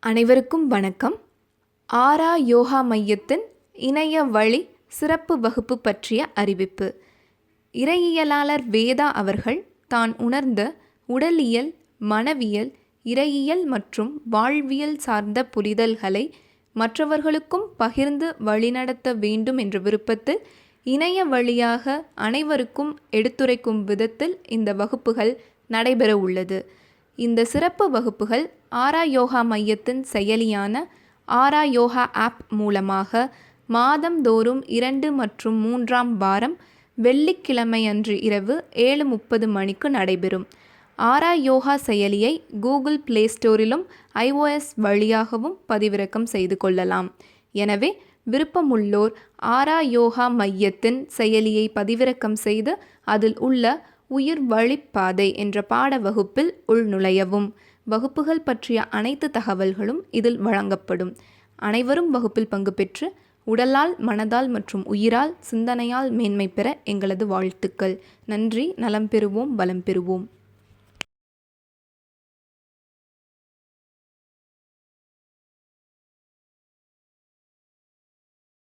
அனைவருக்கும் வணக்கம். ஆரா யோகா மையத்தின் இணைய வழி சிறப்பு வகுப்பு பற்றிய அறிவிப்பு. இறையியலாளர் வேதா அவர்கள் தான் உணர்ந்த உடலியல், மனவியல், இறையியல் மற்றும் வாழ்வியல் சார்ந்த புரிதல்களை மற்றவர்களுக்கும் பகிர்ந்து வழிநடத்த வேண்டும் என்ற விருப்பத்தில் இணைய வழியாக அனைவருக்கும் எடுத்துரைக்கும் விதத்தில் இந்த வகுப்புகள் நடைபெற உள்ளது. இந்த சிறப்பு வகுப்புகள் ஆரா யோகா மையத்தின் செயலியான ஆரா யோகா ஆப் மூலமாக மாதந்தோறும் 2 மற்றும் 3ஆம் வாரம் வெள்ளிக்கிழமை அன்று இரவு 7:30 மணிக்கு நடைபெறும். ஆரா யோகா செயலியை கூகுள் பிளே ஸ்டோரிலும் iOS வழியாகவும் பதிவிறக்கம் செய்து கொள்ளலாம். எனவே விருப்பமுள்ளோர் ஆரா யோகா மையத்தின் செயலியை பதிவிறக்கம் செய்து அதில் உள்ள உயிர் வழிப்பாதை என்ற பாட வகுப்பில் உள்நுழையவும். வகுப்புகள் பற்றிய அனைத்து தகவல்களும் இதில் வழங்கப்படும். அனைவரும் வகுப்பில் பங்கு பெற்று உடலால், மனதால் மற்றும் உயிரால், சிந்தனையால் மேன்மை பெற எங்களது வாழ்த்துக்கள். நன்றி. நலம் பெறுவோம், வளம் பெறுவோம்.